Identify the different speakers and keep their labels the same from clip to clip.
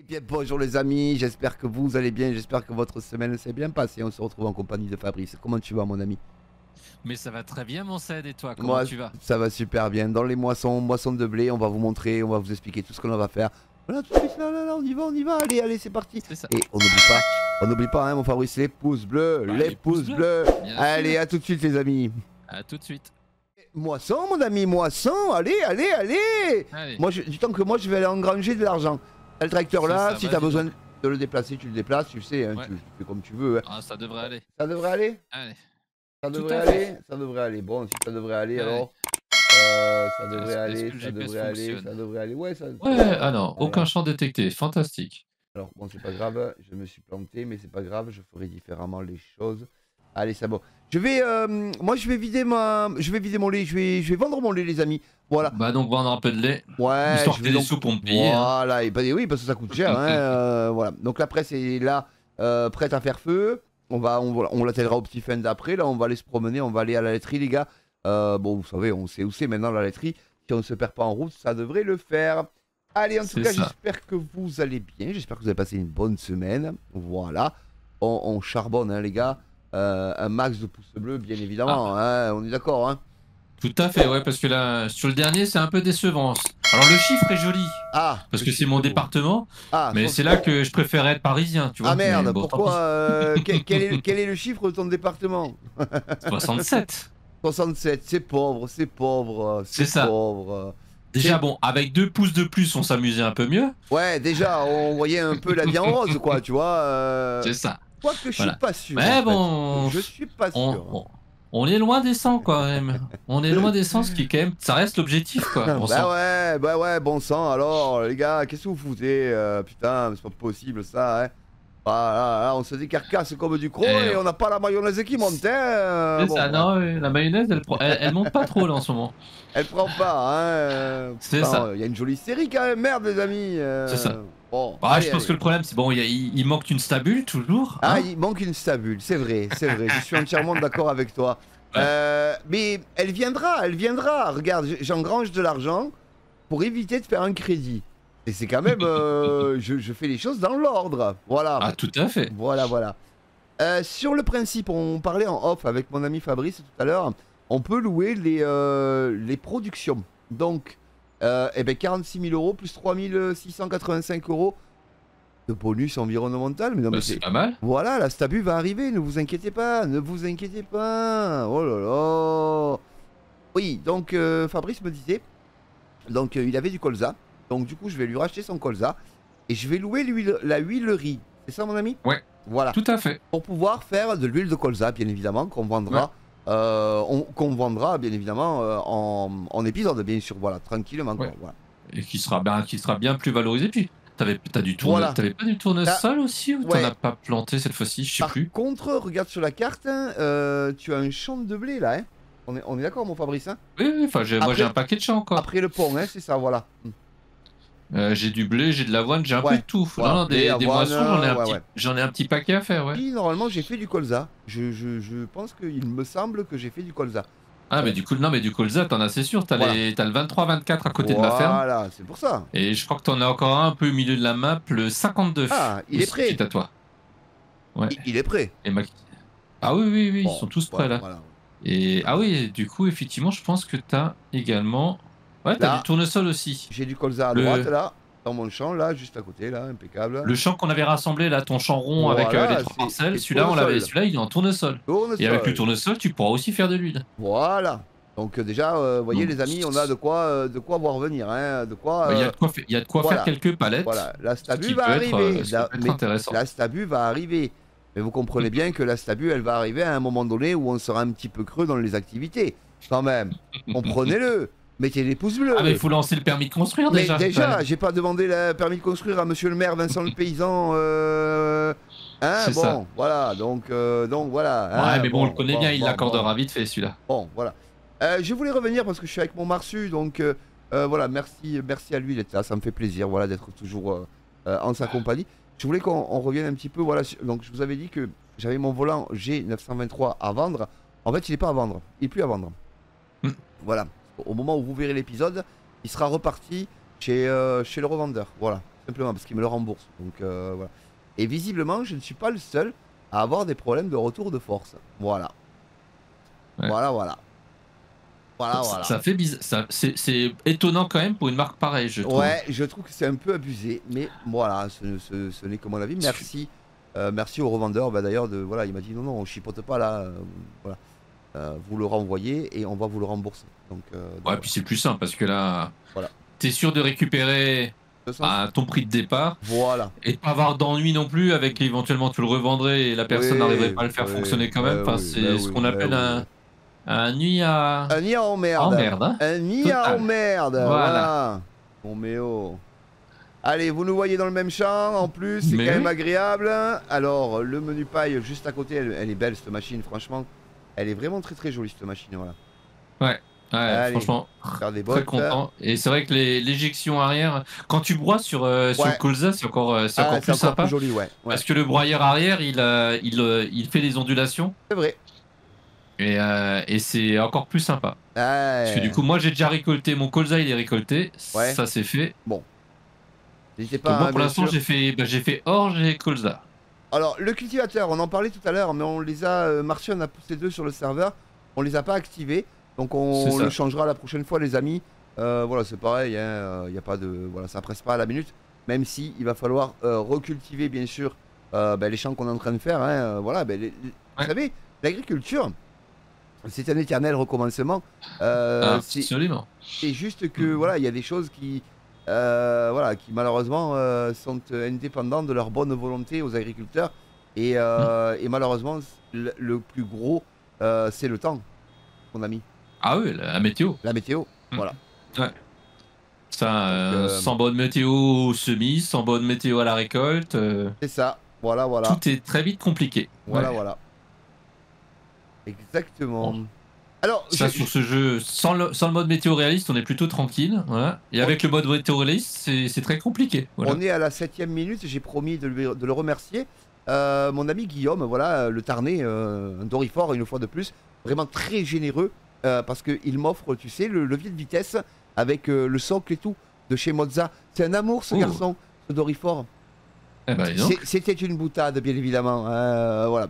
Speaker 1: Et bien bonjour les amis, j'espère que vous allez bien, j'espère que votre semaine s'est bien passée. On se retrouve en compagnie de Fabrice. Comment tu vas mon ami?
Speaker 2: Mais ça va très bien mon Ced, et toi, comment
Speaker 1: Moi
Speaker 2: tu vas?
Speaker 1: ça va super bien. Dans les moissons de blé, on va vous montrer, on va vous expliquer tout ce qu'on va faire. Voilà tout de suite, là, on y va, allez, c'est parti.
Speaker 2: C'est ça.
Speaker 1: Et on n'oublie pas hein, mon Fabrice, les pouces bleus,
Speaker 2: Bah,
Speaker 1: les pouces bleus.
Speaker 2: bien
Speaker 1: Allez,
Speaker 2: sûr.
Speaker 1: à tout de suite les amis.
Speaker 2: À tout de suite.
Speaker 1: Moisson mon ami, moisson, allez.
Speaker 2: Allez.
Speaker 1: Du temps que moi je vais aller engranger de l'argent. T'as le tracteur là,
Speaker 2: Ça,
Speaker 1: si
Speaker 2: vas-y
Speaker 1: t'as besoin
Speaker 2: donc.
Speaker 1: de le déplacer, tu le déplaces, tu sais, hein,
Speaker 2: Ouais.
Speaker 1: tu fais comme tu veux. Hein.
Speaker 2: Ah, ça devrait aller.
Speaker 1: Ça devrait aller?
Speaker 2: Allez.
Speaker 1: Ça
Speaker 2: Tout
Speaker 1: devrait
Speaker 2: à
Speaker 1: aller?
Speaker 2: fait.
Speaker 1: Ça devrait aller. Bon, si ça devrait aller,
Speaker 2: Allez.
Speaker 1: alors. Ça devrait
Speaker 2: Est-ce
Speaker 1: aller,
Speaker 2: que le
Speaker 1: ça
Speaker 2: GPS
Speaker 1: devrait aller,
Speaker 2: fonctionne?
Speaker 1: ça devrait aller. Ouais, ça
Speaker 2: Ouais,
Speaker 1: devrait
Speaker 2: ah non,
Speaker 1: aller.
Speaker 2: aucun champ détecté, fantastique.
Speaker 1: Alors, bon, c'est pas grave, je me suis planté, mais c'est pas grave, je ferai différemment les choses. Allez, c'est bon. Moi, je vais vider mon lait, je vais vendre mon lait, les amis. Voilà.
Speaker 2: Bah donc vendre un peu de lait,
Speaker 1: Ouais,
Speaker 2: histoire
Speaker 1: je
Speaker 2: que
Speaker 1: vais
Speaker 2: t'aies des
Speaker 1: donc.
Speaker 2: sous pour me payer. Hein.
Speaker 1: Voilà, et bah, oui, parce que ça coûte cher. Hein, voilà. Donc la presse est là, prête à faire feu. On l'attellera au petit fin d'après. Là, on va aller se promener, on va aller à la laiterie, les gars. Bon, vous savez, on sait où c'est maintenant la laiterie. Si on ne se perd pas en route, ça devrait le faire. Allez, en tout
Speaker 2: C'est
Speaker 1: cas,
Speaker 2: ça.
Speaker 1: j'espère que vous allez bien. J'espère que vous avez passé une bonne semaine. Voilà. On charbonne, hein, les gars. Un max de pouces bleus, bien évidemment. Hein, on est d'accord, hein.
Speaker 2: Tout à fait, ouais, parce que là, sur le dernier, c'est un peu décevant. Alors le chiffre est joli,
Speaker 1: Ah,
Speaker 2: parce
Speaker 1: le
Speaker 2: que c'est
Speaker 1: chiffre
Speaker 2: mon
Speaker 1: est beau.
Speaker 2: département,
Speaker 1: Ah,
Speaker 2: mais c'est là que je préférais être parisien, tu vois.
Speaker 1: Ah merde,
Speaker 2: mais bon, tant
Speaker 1: pourquoi
Speaker 2: pis.
Speaker 1: quel est le chiffre de ton département?
Speaker 2: 67.
Speaker 1: 67, c'est pauvre, c'est pauvre,
Speaker 2: C'est ça.
Speaker 1: pauvre.
Speaker 2: Déjà,
Speaker 1: C'est-
Speaker 2: bon, avec 2 pouces de plus, on s'amusait un peu mieux.
Speaker 1: Ouais, déjà, on voyait un peu la vie en rose, quoi, tu vois.
Speaker 2: C'est ça.
Speaker 1: Quoique je suis
Speaker 2: Voilà.
Speaker 1: pas sûr.
Speaker 2: Mais
Speaker 1: en fait.
Speaker 2: bon,
Speaker 1: Je suis pas
Speaker 2: on,
Speaker 1: sûr.
Speaker 2: on- on est loin des 100 quand même. On est loin des 100, ce qui quand même, ça reste l'objectif quoi. Bon sang.
Speaker 1: Bah ouais, bon sang, alors, les gars, qu'est-ce que vous foutez putain, mais c'est pas possible ça, hein. Ah, là, on se décarcasse comme du croc et on n'a pas la mayonnaise qui monte, hein.
Speaker 2: C'est
Speaker 1: Bon,
Speaker 2: ça, non, la mayonnaise, elle monte pas trop là en ce moment.
Speaker 1: elle prend pas, hein.
Speaker 2: C'est ça.
Speaker 1: Il y a une jolie série quand même, merde, les amis.
Speaker 2: C'est ça.
Speaker 1: Bon,
Speaker 2: Bah, je pense que le problème, c'est bon, il manque une stabule toujours.
Speaker 1: Ah,
Speaker 2: Hein,
Speaker 1: il manque une stabule, c'est vrai, je suis entièrement d'accord avec toi. Mais elle viendra. Regarde, j'engrange de l'argent pour éviter de faire un crédit. Et c'est quand même, je fais les choses dans l'ordre. Voilà.
Speaker 2: Ah, tout à fait.
Speaker 1: Voilà. Sur le principe, on parlait en off avec mon ami Fabrice tout à l'heure. On peut louer les productions. Donc, 46 000 € plus 3 685 € de bonus environnemental. Mais non,
Speaker 2: Bah,
Speaker 1: mais
Speaker 2: c'est pas mal.
Speaker 1: voilà, la stabu va arriver, ne vous inquiétez pas. Oh là là. Oui, donc Fabrice me disait, donc il avait du colza. Donc du coup, je vais lui racheter son colza et je vais louer la huilerie. C'est ça, mon ami?
Speaker 2: Ouais.
Speaker 1: Voilà.
Speaker 2: Tout à fait.
Speaker 1: Pour pouvoir faire de l'huile de colza, bien évidemment, qu'on vendra. Bien évidemment en épisode, bien sûr. Voilà, tranquillement.
Speaker 2: Ouais.
Speaker 1: Voilà.
Speaker 2: Et qui sera bien plus valorisé. Puis, t'avais pas du tournesol aussi ou t'en
Speaker 1: Ouais.
Speaker 2: as pas planté cette fois-ci? Je sais plus.
Speaker 1: Par contre, regarde sur la carte, hein, tu as un champ de blé là. Hein. On est d'accord, mon Fabrice, hein?
Speaker 2: Oui, enfin, moi j'ai un paquet de champs encore.
Speaker 1: Après le pont, hein, c'est ça, voilà.
Speaker 2: J'ai du blé, j'ai de l'avoine, j'ai un peu
Speaker 1: Ouais.
Speaker 2: de tout.
Speaker 1: Voilà,
Speaker 2: Non,
Speaker 1: blé,
Speaker 2: des
Speaker 1: avoine,
Speaker 2: moissons,
Speaker 1: ouais.
Speaker 2: j'en ai un petit paquet à faire, ouais.
Speaker 1: Oui, normalement, j'ai fait du colza. Je pense qu'il me semble que j'ai fait du colza.
Speaker 2: Ah, mais du coup, non, mais du colza, t'en as, c'est sûr. T'as
Speaker 1: Voilà.
Speaker 2: le 23-24 à côté de ma ferme.
Speaker 1: Voilà, c'est pour ça.
Speaker 2: Et je crois que t'en as encore un peu au milieu de la map, le 52.
Speaker 1: Ah, il est prêt.
Speaker 2: C'est à toi. Ouais.
Speaker 1: Il est prêt.
Speaker 2: Et Ah oui,
Speaker 1: Bon,
Speaker 2: ils sont tous prêts là.
Speaker 1: Voilà.
Speaker 2: Et ah oui, du coup, effectivement, je pense que t'as également. Ouais, t'as
Speaker 1: Là.
Speaker 2: du tournesol aussi.
Speaker 1: J'ai du colza à droite, là, dans mon champ, là, juste à côté, là, impeccable.
Speaker 2: Le champ qu'on avait rassemblé, là, ton champ rond avec
Speaker 1: Voilà,
Speaker 2: les 3
Speaker 1: c'est
Speaker 2: parcelles, celui-là,
Speaker 1: tournesol.
Speaker 2: celui-là, il est en tournesol. Et avec le tournesol, tu pourras aussi faire de l'huile.
Speaker 1: Voilà. Donc déjà, vous voyez les amis, on a de quoi voir venir, hein, de quoi.
Speaker 2: Il y a de quoi
Speaker 1: voilà.
Speaker 2: faire quelques palettes.
Speaker 1: Voilà, la
Speaker 2: Ce
Speaker 1: stabu
Speaker 2: qui
Speaker 1: va
Speaker 2: peut
Speaker 1: arriver.
Speaker 2: être, ça peut être intéressant.
Speaker 1: La stabu va arriver. Mais vous comprenez bien que la stabu, elle va arriver à un moment donné où on sera un petit peu creux dans les activités. Quand même. Comprenez-le. Mettez les pouces bleus.
Speaker 2: Ah, mais il faut lancer le permis de construire
Speaker 1: Mais
Speaker 2: déjà.
Speaker 1: déjà, j'ai pas demandé le permis de construire à monsieur le maire Vincent le paysan. Hein,
Speaker 2: C'est
Speaker 1: bon,
Speaker 2: ça.
Speaker 1: voilà, donc voilà.
Speaker 2: Ouais,
Speaker 1: hein,
Speaker 2: mais bon, on le connaît bien, il l'accordera vite fait celui-là.
Speaker 1: Bon, voilà. Je voulais revenir parce que je suis avec mon Marsu, donc voilà, merci à lui d'être là, ça me fait plaisir, voilà, d'être toujours en sa compagnie. Je voulais qu'on revienne un petit peu, voilà, donc je vous avais dit que j'avais mon volant G923 à vendre. En fait, il n'est pas à vendre, il n'est plus à vendre. Voilà, au moment où vous verrez l'épisode, il sera reparti chez le revendeur, voilà. simplement parce qu'il me le rembourse. Donc voilà. Et visiblement, je ne suis pas le seul à avoir des problèmes de retour de force. Voilà.
Speaker 2: Ouais.
Speaker 1: Voilà.
Speaker 2: Ça fait bizarre. C'est étonnant quand même pour une marque pareille, je trouve.
Speaker 1: Ouais, je trouve que c'est un peu abusé, mais voilà, ce n'est que mon avis. Merci. Merci au revendeur, bah, d'ailleurs, voilà, il m'a dit non, on chipote pas là. Voilà. Vous le renvoyez et on va vous le rembourser. Donc,
Speaker 2: Ouais, puis c'est plus simple parce que là,
Speaker 1: voilà.
Speaker 2: t'es sûr de récupérer à ton prix de départ.
Speaker 1: Voilà.
Speaker 2: Et de pas avoir d'ennui non plus avec éventuellement tu le revendrais et la personne n'arriverait pas à le faire fonctionner quand même. Enfin, c'est ce qu'on appelle un nid à...
Speaker 1: Un nid à emmerde.
Speaker 2: Emmerde, hein.
Speaker 1: Un nid à emmerde.
Speaker 2: Voilà.
Speaker 1: Bon, mais oh. Allez, vous nous voyez dans le même champ, en plus, c'est quand même agréable. Alors, le menu paille juste à côté, elle est belle cette machine, franchement. Elle est vraiment très très jolie cette machine, voilà.
Speaker 2: Ouais, allez, franchement, très content. Et c'est vrai que l'éjection arrière, quand tu broies sur le colza, c'est encore plus sympa.
Speaker 1: Plus joli,
Speaker 2: Parce que le broyeur arrière, il fait des ondulations.
Speaker 1: C'est vrai.
Speaker 2: Et c'est encore plus sympa. Parce que du coup, moi j'ai déjà récolté, mon colza il est récolté, ça c'est fait.
Speaker 1: Bon. N'hésitez pas.
Speaker 2: Moi pour l'instant j'ai fait orge et colza.
Speaker 1: Alors le cultivateur, on en parlait tout à l'heure, mais on les a, Martian a poussé 2 sur le serveur, on les a pas activés, donc on le changera la prochaine fois les amis. Voilà, c'est pareil, hein, y a pas de, voilà, ça presse pas à la minute, même si il va falloir recultiver bien sûr les champs qu'on est en train de faire. Hein, voilà, vous savez, l'agriculture, c'est un éternel recommencement.
Speaker 2: Absolument.
Speaker 1: C'est juste que voilà, il y a des choses qui qui malheureusement sont indépendants de leur bonne volonté aux agriculteurs. Et malheureusement, le plus gros, c'est le temps, mon ami.
Speaker 2: Ah oui, la météo.
Speaker 1: La météo, voilà.
Speaker 2: Ouais. Ça, sans bonne météo au semis, sans bonne météo à la récolte.
Speaker 1: C'est ça, voilà.
Speaker 2: Tout est très vite compliqué.
Speaker 1: Voilà. Exactement.
Speaker 2: Bon. Alors, ça, sur ce jeu, sans le mode météo réaliste, on est plutôt tranquille. Voilà. Et avec le mode météo réaliste, c'est très compliqué. Voilà.
Speaker 1: On est à la 7e minute, j'ai promis de le remercier. Mon ami Guillaume, voilà, le Tarnais, un Dorifort une fois de plus, vraiment très généreux, parce qu'il m'offre, tu sais, le levier de vitesse avec le socle et tout, de chez Mozza. C'est un amour ce garçon, ce Dorifort.
Speaker 2: Eh ben,
Speaker 1: c'était une boutade, bien évidemment. Voilà.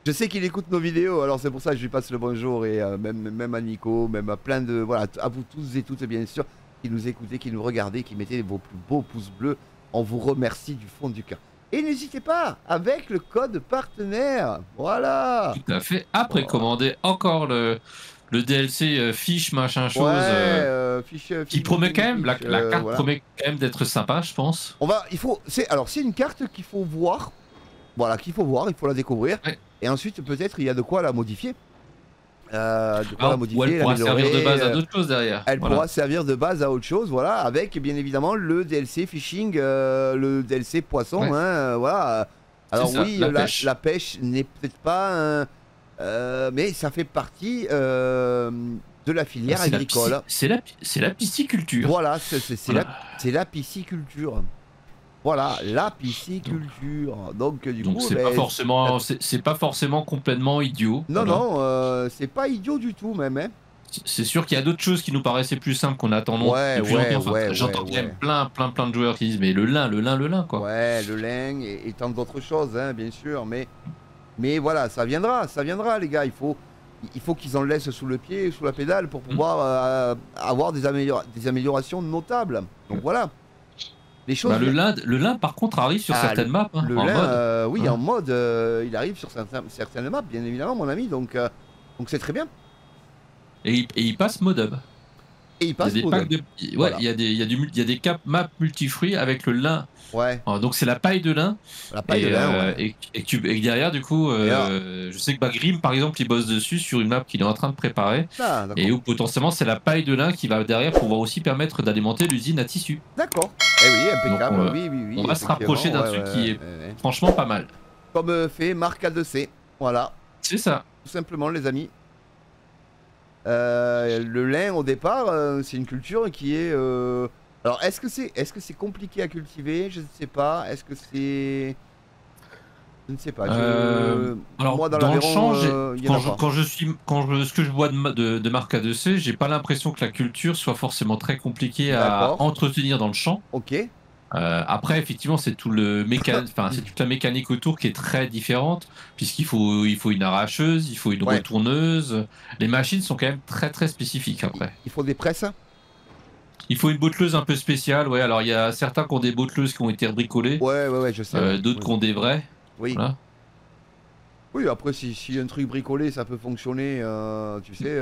Speaker 1: Je sais qu'il écoute nos vidéos, alors c'est pour ça que je lui passe le bonjour, et même à Nico, même à plein de... Voilà, à vous tous et toutes, bien sûr, qui nous écoutez, qui nous regardez, qui mettez vos plus beaux pouces bleus. On vous remercie du fond du cœur. Et n'hésitez pas, avec le code partenaire, voilà.
Speaker 2: Tout à fait, à précommander encore le DLC fiche machin chose, qui promet quand même, la carte promet quand même d'être sympa, je pense.
Speaker 1: C'est une carte qu'il faut voir, voilà, qu'il faut la découvrir. Et ensuite, peut-être, il y a de quoi la modifier.
Speaker 2: Ou elle pourra servir de base à d'autres choses derrière.
Speaker 1: Elle pourra servir de base à autre chose, voilà, avec bien évidemment le DLC Fishing, le DLC Poisson, voilà. Alors oui, la pêche n'est peut-être pas... mais ça fait partie de la filière agricole.
Speaker 2: C'est la pisciculture.
Speaker 1: Voilà, c'est la pisciculture. Voilà, la pisciculture. Donc du coup,
Speaker 2: c'est pas forcément complètement idiot.
Speaker 1: Non, c'est pas idiot du tout même. Hein.
Speaker 2: C'est sûr qu'il y a d'autres choses qui nous paraissaient plus simples qu'on attendons depuis longtemps. J'entends plein de joueurs qui disent mais le lin quoi.
Speaker 1: Ouais, le lin et tant d'autres choses, hein, bien sûr. Mais voilà, ça viendra les gars. Il faut qu'ils en laissent sous le pied, sous la pédale pour pouvoir avoir des améliorations notables. Donc voilà. Les choses,
Speaker 2: le lin par contre arrive sur certaines maps. Hein,
Speaker 1: le lin, oui, en mode, il arrive sur certaines maps, bien évidemment, mon ami. Donc c'est très bien.
Speaker 2: Et il passe mod hub.
Speaker 1: Et il passe mod hub.
Speaker 2: Ouais, il y a des cap maps multifruits avec le lin.
Speaker 1: Ouais.
Speaker 2: Donc c'est la paille de lin.
Speaker 1: La paille de lin, ouais.
Speaker 2: Et derrière, du coup, je sais que Grim, par exemple, il bosse dessus sur une map qu'il est en train de préparer. Et où potentiellement c'est la paille de lin qui va derrière pouvoir aussi permettre d'alimenter l'usine à tissu.
Speaker 1: D'accord. Eh oui, impeccable. Donc, oui.
Speaker 2: On va se rapprocher d'un truc qui est franchement pas mal.
Speaker 1: Comme fait Marc A2C. Voilà.
Speaker 2: C'est ça.
Speaker 1: Tout simplement, les amis. Le lin, au départ, c'est une culture qui est... Alors, est-ce que c'est compliqué à cultiver? Je ne sais pas. Est-ce que c'est... Je ne sais pas.
Speaker 2: Alors,
Speaker 1: Moi,
Speaker 2: dans le champ,
Speaker 1: ce
Speaker 2: que je vois de marque A2C, j'ai pas l'impression que la culture soit forcément très compliquée à entretenir dans le champ.
Speaker 1: Ok.
Speaker 2: Après, effectivement, c'est tout c'est toute la mécanique autour qui est très différente, puisqu'il faut une arracheuse, il faut une retourneuse. Les machines sont quand même très très spécifiques après.
Speaker 1: Il faut des presses.
Speaker 2: Il faut une botteleuse un peu spéciale, ouais. Alors il y a certains qui ont des botteleuses qui ont été bricolées.
Speaker 1: Ouais, je sais.
Speaker 2: D'autres qui ont des vraies.
Speaker 1: Oui.
Speaker 2: Voilà.
Speaker 1: Oui, après, si un truc bricolé, ça peut fonctionner, tu sais,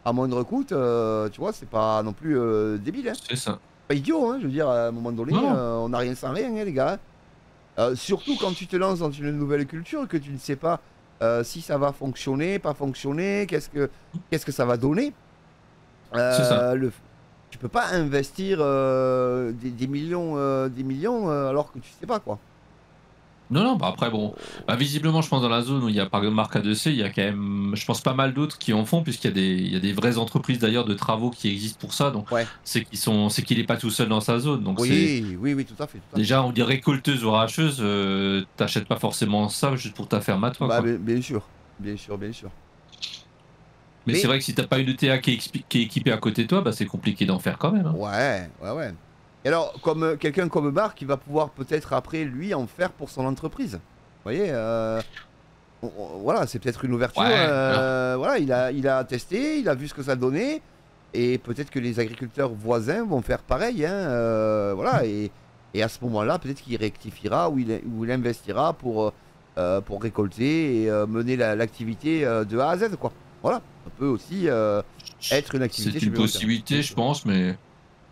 Speaker 1: à moindre coût, tu vois, c'est pas non plus débile. Hein.
Speaker 2: C'est ça.
Speaker 1: Pas idiot, hein, je veux dire, à un moment donné, on n'a rien sans rien, hein, les gars. Surtout quand tu te lances dans une nouvelle culture, que tu ne sais pas si ça va fonctionner, pas fonctionner, qu'est-ce que ça va donner.
Speaker 2: C'est ça.
Speaker 1: Tu peux pas investir des millions, alors que tu sais pas, quoi.
Speaker 2: Non, bah après, bon, visiblement, je pense dans la zone où il y a par exemple marque A2C, il y a quand même, je pense, pas mal d'autres qui en font, puisqu'il y a des vraies entreprises d'ailleurs de travaux qui existent pour ça. Donc, c'est qu'il n'est pas tout seul dans sa zone. Donc
Speaker 1: oui, tout à fait.
Speaker 2: Déjà, on dit récolteuse ou arracheuse, t'achètes pas forcément ça juste pour ta ferme à toi.
Speaker 1: Bah,
Speaker 2: quoi.
Speaker 1: Bien sûr.
Speaker 2: Mais c'est vrai que si t'as pas une ETA qui est équipée à côté de toi, bah, c'est compliqué d'en faire quand même. Hein.
Speaker 1: Ouais. Et alors, comme quelqu'un comme Marc, il va pouvoir peut-être après, lui, en faire pour son entreprise. Vous voyez voilà, c'est peut-être une ouverture. Voilà, il a testé, il a vu ce que ça donnait. Et peut-être que les agriculteurs voisins vont faire pareil. Hein, voilà, et à ce moment-là, peut-être qu'il rectifiera ou il investira pour récolter et mener l'activité de A à Z, quoi. Voilà, ça peut aussi être une activité.
Speaker 2: C'est une possibilité, je pense, mais...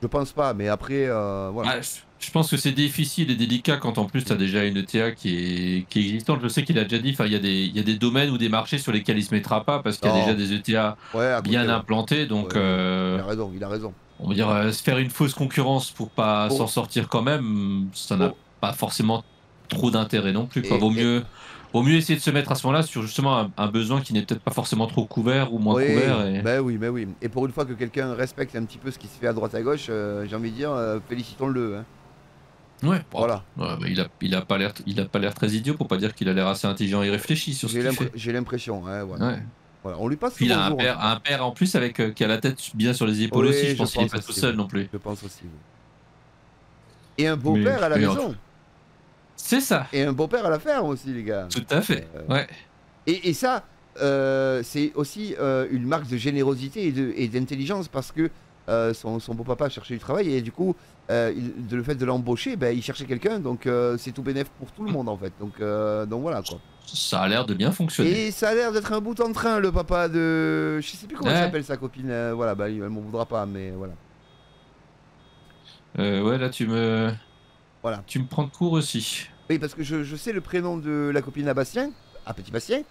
Speaker 1: Je pense pas, mais après, voilà.
Speaker 2: Je pense que c'est difficile et délicat quand en plus tu as déjà une ETA qui est existante. Je sais qu'il a déjà dit, il y a des domaines ou des marchés sur lesquels il se mettra pas parce qu'il y a déjà des ETA bien implantés. Donc,
Speaker 1: il a raison.
Speaker 2: On va dire, se faire une fausse concurrence pour pas s'en sortir quand même, ça n'a pas forcément trop d'intérêt non plus. Quoi. Vaut mieux essayer de se mettre à ce moment-là sur justement un besoin qui n'est peut-être pas forcément trop couvert ou moins couvert.
Speaker 1: Et... oui. Et pour une fois que quelqu'un respecte un petit peu ce qui se fait à droite à gauche, j'ai envie de dire, félicitons-le. Hein.
Speaker 2: Ouais,
Speaker 1: voilà.
Speaker 2: Il a pas l'air très idiot pour pas dire qu'il a l'air assez intelligent et réfléchi sur ce qu'il fait.
Speaker 1: J'ai l'impression, ouais. Voilà, on lui passe.
Speaker 2: Il a un père en plus avec qui a la tête bien sur les épaules aussi. Je pense qu'il est pas tout seul non plus.
Speaker 1: Je pense aussi. Oui. Et un beau-père à la maison.
Speaker 2: C'est ça.
Speaker 1: Et un beau-père à la ferme aussi, les gars.
Speaker 2: Tout à fait. Ouais.
Speaker 1: Et ça, c'est aussi une marque de générosité et d'intelligence parce que son beau-papa cherchait du travail et du coup, le fait de l'embaucher, il cherchait quelqu'un, donc c'est tout bénéf pour tout le monde en fait. Donc voilà quoi.
Speaker 2: Ça a l'air de bien fonctionner.
Speaker 1: Et ça a l'air d'être un bout en train, le papa de... Je sais plus comment s'appelle sa copine. Voilà, elle m'en voudra pas, mais voilà.
Speaker 2: Ouais, là tu me...
Speaker 1: Voilà.
Speaker 2: Tu me prends de court aussi.
Speaker 1: Oui, parce que je sais le prénom de la copine à Bastien, à Petit Bastien,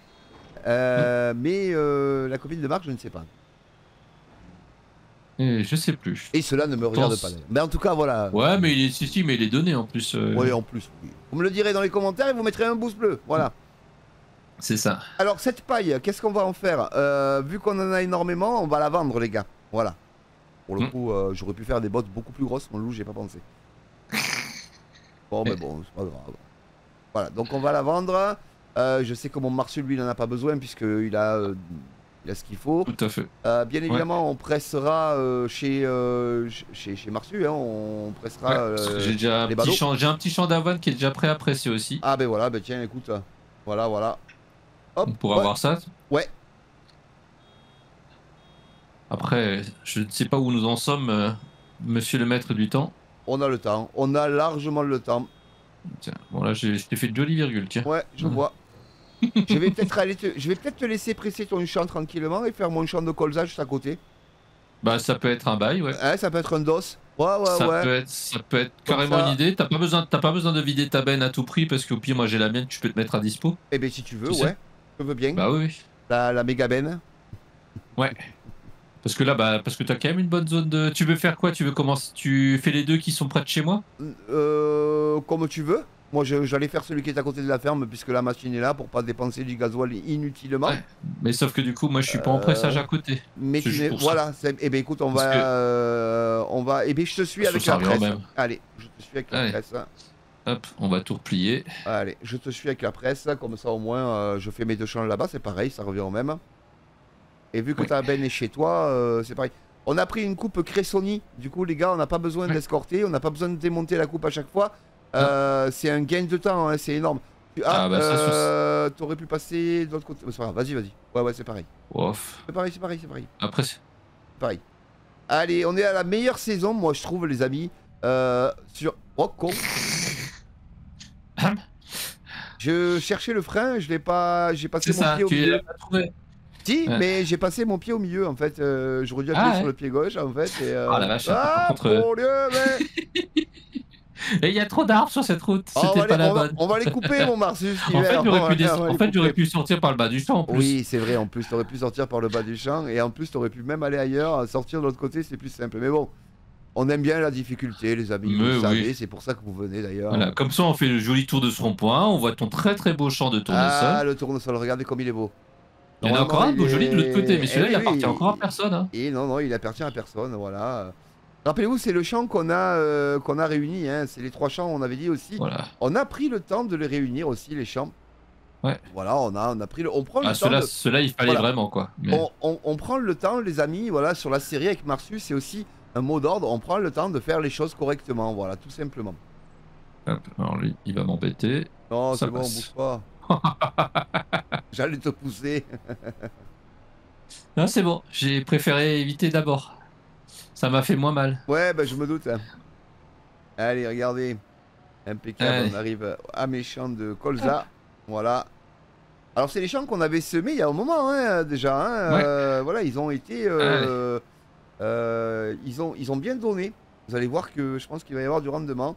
Speaker 1: mais la copine de Marc, je ne sais pas.
Speaker 2: Et je sais plus.
Speaker 1: Et cela ne me regarde pas. Mais en tout cas, voilà.
Speaker 2: Ouais, mais il est donné en plus.
Speaker 1: Oui, en plus. Oui. Vous me le direz dans les commentaires et vous mettrez un pouce bleu. Voilà.
Speaker 2: C'est ça.
Speaker 1: Alors, cette paille, qu'est-ce qu'on va en faire vu qu'on en a énormément, on va la vendre, les gars. Voilà. Pour le coup, j'aurais pu faire des bottes beaucoup plus grosses. Mon loup, j'ai pas pensé. Bon, mais bon, c'est pas grave. Voilà, donc on va la vendre. Je sais que mon Marcel, lui, il n'en a pas besoin puisqu'il a ce qu'il faut.
Speaker 2: Tout à fait.
Speaker 1: Bien évidemment, on pressera chez Marsu, hein, on pressera
Speaker 2: j'ai déjà j'ai un petit champ d'avoine qui est déjà prêt à presser aussi.
Speaker 1: Ah ben voilà, tiens, écoute, voilà.
Speaker 2: Hop, on pourra voir ça.
Speaker 1: Ouais.
Speaker 2: Après, je ne sais pas où nous en sommes, monsieur le maître du temps.
Speaker 1: On a le temps, on a largement le temps.
Speaker 2: Tiens, bon là, je t'ai fait de jolies virgules, tiens.
Speaker 1: Ouais, je vois. Je vais peut-être te laisser presser ton champ tranquillement et faire mon champ de colza juste à côté.
Speaker 2: Bah ça peut être un bail, ouais.
Speaker 1: Ça peut être un dos. Ouais.
Speaker 2: Ça peut être carrément une idée. T'as pas besoin de vider ta benne à tout prix parce qu'au pire moi j'ai la mienne, tu peux te mettre à dispo.
Speaker 1: Eh ben si tu veux, ouais. Je veux bien.
Speaker 2: Bah oui.
Speaker 1: La méga benne.
Speaker 2: Ouais. Parce que là, parce que t'as quand même une bonne zone de... Tu veux faire quoi? Tu fais les deux qui sont près de chez moi?
Speaker 1: Comme tu veux. Moi, j'allais faire celui qui est à côté de la ferme, puisque la machine est là pour pas dépenser du gasoil inutilement.
Speaker 2: Ouais. Mais sauf que du coup, moi, je suis pas en pressage à côté.
Speaker 1: Mais voilà. Eh ben écoute, on va. Eh ben, je te suis avec la presse. Allez, je te suis avec la presse.
Speaker 2: Hop, on va tout replier.
Speaker 1: Allez, je te suis avec la presse, comme ça au moins je fais mes 2 champs là-bas, c'est pareil, ça revient au même. Et vu que ta benne est chez toi, c'est pareil. On a pris une coupe Cressoni, du coup les gars, on n'a pas besoin d'escorter, on n'a pas besoin de démonter la coupe à chaque fois. C'est un gain de temps, hein, c'est énorme. T'aurais pu passer de l'autre côté. C'est pas grave, vas-y, vas-y. Ouais, c'est pareil.
Speaker 2: Ouf.
Speaker 1: C'est pareil, c'est pareil, c'est pareil.
Speaker 2: Après,
Speaker 1: c'est pareil. Allez, on est à la meilleure saison, moi je trouve, les amis. Sur. Oh, con. Je cherchais le frein, je l'ai pas. J'ai passé mon pied au milieu.
Speaker 2: Pas trouvé.
Speaker 1: Si, mais j'ai passé mon pied au milieu en fait. J'aurais dû appuyer sur le pied gauche en fait. Et,
Speaker 2: Ah la vache,
Speaker 1: mon Dieu, mais.
Speaker 2: Et il y a trop d'arbres sur cette route, c'était pas la bonne.
Speaker 1: On va les couper, mon Marsus.
Speaker 2: En fait, j'aurais pu sortir par le bas du champ en plus.
Speaker 1: Oui, c'est vrai, en plus, t'aurais pu sortir par le bas du champ. Et en plus, t'aurais pu même aller ailleurs, sortir de l'autre côté, c'est plus simple. Mais bon, on aime bien la difficulté, les amis. Vous savez, c'est pour ça que vous venez d'ailleurs.
Speaker 2: Voilà, comme ça, on fait le joli tour de ce rond-point. On voit ton très très beau champ de tournesol.
Speaker 1: Ah, le tournesol, regardez comme il est beau.
Speaker 2: Il y en a encore un beau joli de l'autre côté, mais celui-là, il appartient encore à personne. Hein.
Speaker 1: Et non, il appartient à personne, voilà. Rappelez-vous, c'est le champ qu'on a réuni, hein. C'est les 3 champs, on avait dit aussi.
Speaker 2: Voilà.
Speaker 1: On a pris le temps de les réunir aussi, les champs.
Speaker 2: Ouais.
Speaker 1: Voilà, on a pris on prend le temps.
Speaker 2: Ceux-là, il fallait vraiment, quoi.
Speaker 1: Mais... On prend le temps, les amis, voilà, sur la série avec Marsus, c'est aussi un mot d'ordre. On prend le temps de faire les choses correctement, voilà, tout simplement.
Speaker 2: Hop, alors lui, il va m'embêter.
Speaker 1: Non, c'est bon, on bouge pas. J'allais te pousser.
Speaker 2: Non, c'est bon, j'ai préféré éviter d'abord. Ça m'a fait moins mal.
Speaker 1: Ouais, bah je me doute. Hein. Allez, regardez. Impeccable, on arrive à mes champs de colza. Voilà. Alors, c'est les champs qu'on avait semés il y a un moment, hein, déjà. Hein. Voilà, ils ont été. Ils ont bien donné. Vous allez voir que je pense qu'il va y avoir du rendement.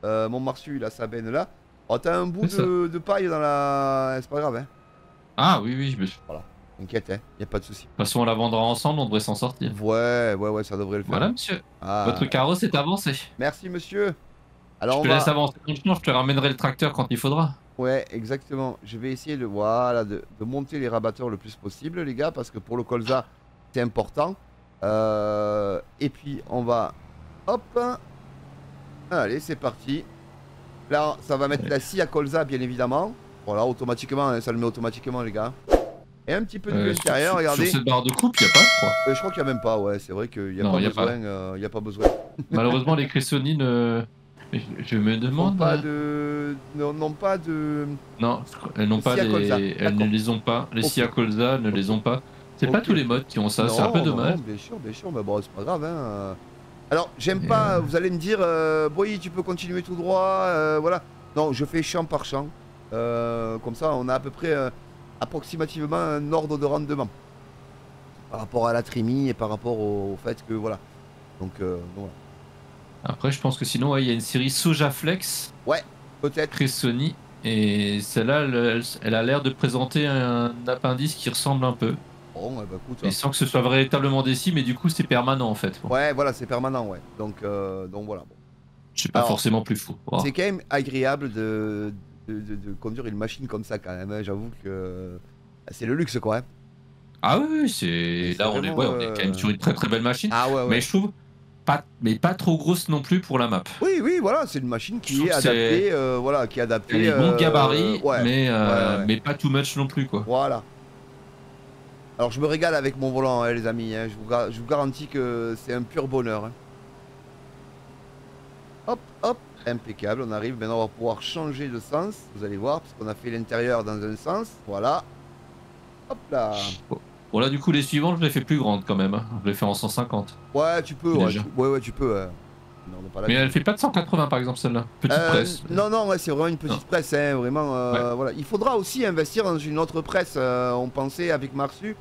Speaker 1: Mon Marsu, il a sa benne là. Oh, t'as un bout de paille dans la. C'est pas grave, hein.
Speaker 2: Ah oui,
Speaker 1: Voilà. T'inquiète, hein, y a pas de souci.
Speaker 2: De toute façon, on la vendra ensemble, on devrait s'en sortir.
Speaker 1: Ouais, ça devrait le faire.
Speaker 2: Voilà, monsieur. Votre carrosse est avancé.
Speaker 1: Merci, monsieur. Alors,
Speaker 2: je te laisse avancer maintenant, je te ramènerai le tracteur quand il faudra.
Speaker 1: Ouais, exactement. Je vais essayer de monter les rabatteurs le plus possible, les gars, parce que pour le colza, c'est important. Et puis, on va... Hop. Allez, c'est parti. Là, ça va mettre la scie à colza, bien évidemment. Voilà, automatiquement, hein, ça le met automatiquement, les gars. Et un petit peu de l'intérieur, regardez.
Speaker 2: Sur cette barre de coupe, il n'y a pas, je crois.
Speaker 1: Je crois qu'il n'y a même pas, ouais, c'est vrai qu'il n'y a, a pas besoin.
Speaker 2: Malheureusement, les Cressoni ne... Je me demande...
Speaker 1: n'ont pas de...
Speaker 2: Non, elles n'ont pas les... Elles ne les ont pas. Les scies à colza ne les ont pas. C'est pas tous les modes qui ont ça, c'est un peu dommage.
Speaker 1: Non, bien sûr, mais bon, c'est pas grave, hein. Alors, j'aime pas, vous allez me dire, Boy, tu peux continuer tout droit, voilà. Non, je fais champ par champ. Comme ça, on a à peu près... approximativement un ordre de rendement par rapport à la trémie et par rapport au fait que voilà. Donc voilà.
Speaker 2: Après, je pense que sinon, il y a une série Sojaflex.
Speaker 1: Ouais, peut-être.
Speaker 2: Cressoni. Et celle-là, elle a l'air de présenter un appendice qui ressemble un peu.
Speaker 1: Bon, bah écoute.
Speaker 2: Et sans que ce soit véritablement des scies, mais du coup, c'est permanent en fait.
Speaker 1: Ouais, voilà, c'est permanent, ouais. Donc voilà. Bon.
Speaker 2: Je suis pas forcément plus fou.
Speaker 1: Oh. C'est quand même agréable de conduire une machine comme ça quand même, hein. J'avoue que c'est le luxe quoi. Hein.
Speaker 2: Ah oui, c'est là on est quand même sur une très très belle machine.
Speaker 1: Ah ouais.
Speaker 2: Mais je trouve pas trop grosse non plus pour la map.
Speaker 1: Oui, voilà, c'est une machine qui est adaptée, voilà, qui est adaptée.
Speaker 2: Elle est bon gabarit, mais pas too much non plus quoi.
Speaker 1: Voilà. Alors je me régale avec mon volant, hein, les amis. Hein. Je vous garantis que c'est un pur bonheur. Hein. Hop. Impeccable, on arrive, maintenant on va pouvoir changer de sens, vous allez voir, parce qu'on a fait l'intérieur dans un sens, voilà. Hop là.
Speaker 2: Bon là du coup les suivantes je les fais plus grandes quand même, hein. Je les fais en 150.
Speaker 1: Ouais tu peux, tu peux.
Speaker 2: Non, mais elle fait pas de 180 par exemple celle-là, petite presse.
Speaker 1: Non, ouais, c'est vraiment une petite presse, hein, vraiment, voilà. Il faudra aussi investir dans une autre presse, on pensait avec Marsu,